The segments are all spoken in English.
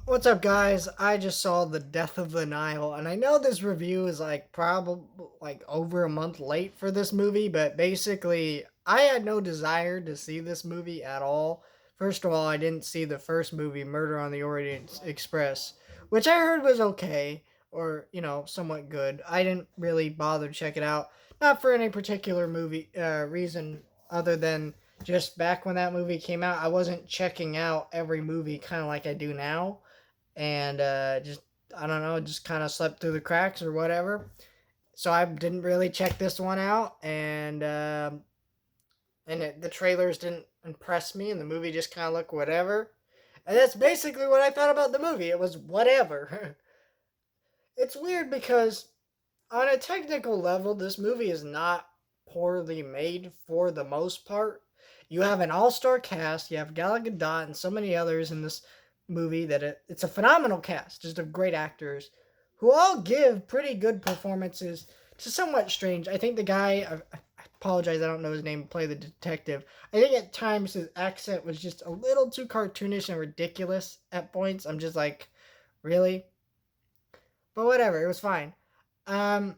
What's up, guys? I just saw The Death of the Nile, and I know this review is probably over a month late for this movie, but basically, I had no desire to see this movie at all. First of all, I didn't see the first movie, Murder on the Orient Express, which I heard was okay, or, somewhat good. I didn't really bother to check it out, not for any particular reason other than just back when that movie came out, I wasn't checking out every movie kind of like I do now, and just I don't know, just kind of slept through the cracks or whatever. So I didn't really check this one out, and the trailers didn't impress me, and the movie just kind of looked whatever. And that's basically what I thought about the movie. It was whatever. It's weird because on a technical level, this movie is not poorly made for the most part. You have an all-star cast. You have Gal Gadot and so many others in this movie that it's a phenomenal cast, just of great actors who all give pretty good performances. To somewhat strange. I think the guy, I apologize, I don't know his name, play the detective. I think at times his accent was just a little too cartoonish and ridiculous at points. I'm just like, really? But whatever, it was fine. Um,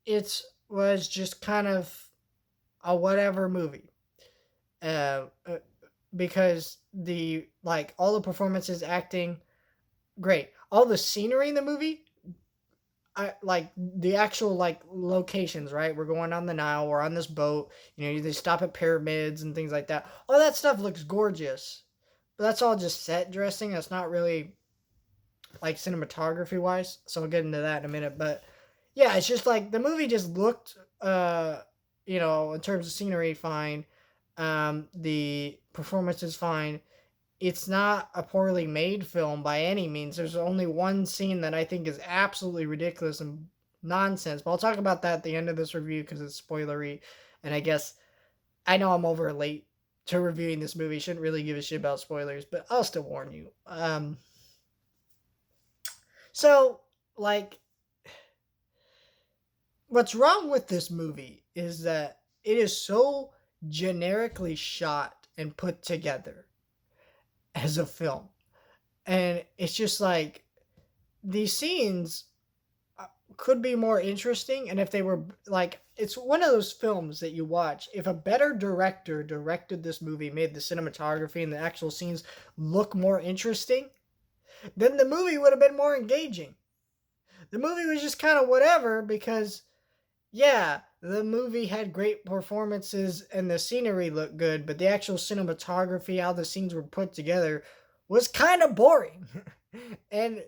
it was just kind of a whatever movie. Uh, uh, because all the performances, acting, great. All the scenery in the movie, I like the actual locations. Right, we're going on the Nile. We're on this boat. They stop at pyramids and things like that. All that stuff looks gorgeous, but that's all just set dressing. That's not really like cinematography wise. So I'll get into that in a minute. But yeah, it's just like the movie just looked, in terms of scenery, fine. The performance is fine. It's not a poorly made film by any means. There's only one scene that I think is absolutely ridiculous and nonsense. But I'll talk about that at the end of this review because it's spoilery. And I guess I know I'm over late to reviewing this movie. Shouldn't really give a shit about spoilers, but I'll still warn you. So like what's wrong with this movie is that it is so generically shot and put together as a film. And it's just like these scenes could be more interesting. And if they were it's one of those films that you watch. If a better director directed this movie, made the cinematography and the actual scenes look more interesting, then the movie would have been more engaging. The movie was just kind of whatever because yeah, the movie had great performances and the scenery looked good, but the actual cinematography, how the scenes were put together, was kind of boring. and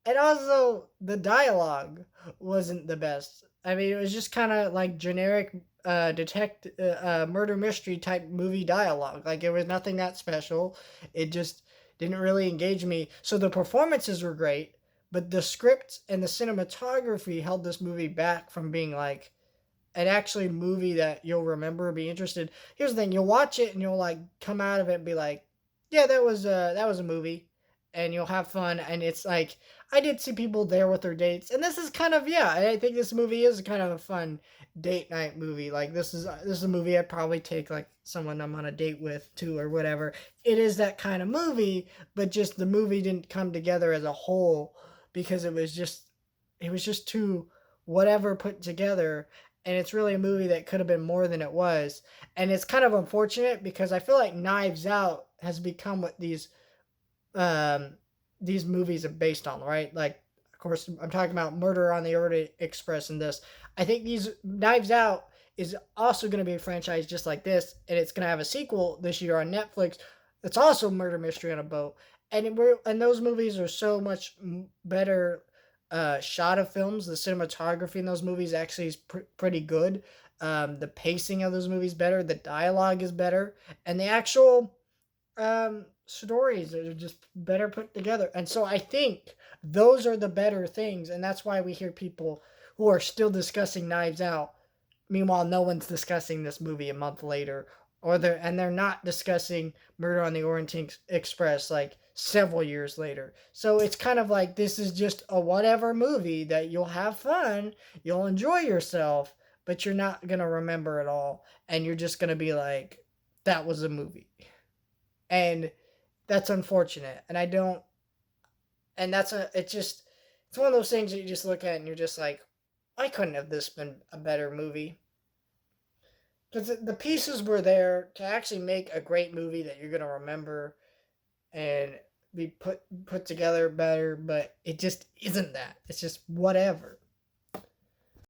and also the dialogue wasn't the best. I mean, it was just kind of like generic murder mystery type movie dialogue. Like it was nothing that special. It just didn't really engage me. So the performances were great, but the script and the cinematography held this movie back from being like an actually movie that you'll remember, be interested. Here's the thing: you'll watch it and you'll like come out of it and be like, "Yeah, that was a movie," and you'll have fun. And it's like I did see people there with their dates, and this is kind of yeah. I think this movie is kind of a fun date night movie. Like this is a movie I'd probably take like someone I'm on a date with too or whatever. It is that kind of movie, but just the movie didn't come together as a whole because it was just too whatever put together, and it's really a movie that could have been more than it was. And it's kind of unfortunate because I feel like Knives Out has become what these movies are based on, right? Like, of course, I'm talking about Murder on the Orient Express and this. I think these Knives Out is also going to be a franchise just like this, and it's going to have a sequel this year on Netflix. It's also murder mystery on a boat, and those movies are so much better shot of films. The cinematography in those movies actually is pretty good. The pacing of those movies better. The dialogue is better, and the actual stories are just better put together. And so I think those are the better things, and that's why we hear people who are still discussing Knives Out. Meanwhile, no one's discussing this movie a month later, they're not discussing Murder on the Orient Express like several years later. So it's kind of like this is just a whatever movie that you'll have fun, you'll enjoy yourself, but you're not gonna remember it all, and you're just gonna be like, that was a movie, and that's unfortunate. And And it's one of those things that you just look at and you're just like, I couldn't have this been a better movie. Because the pieces were there to actually make a great movie that you're gonna remember and be put together better, but it just isn't that. It's just whatever.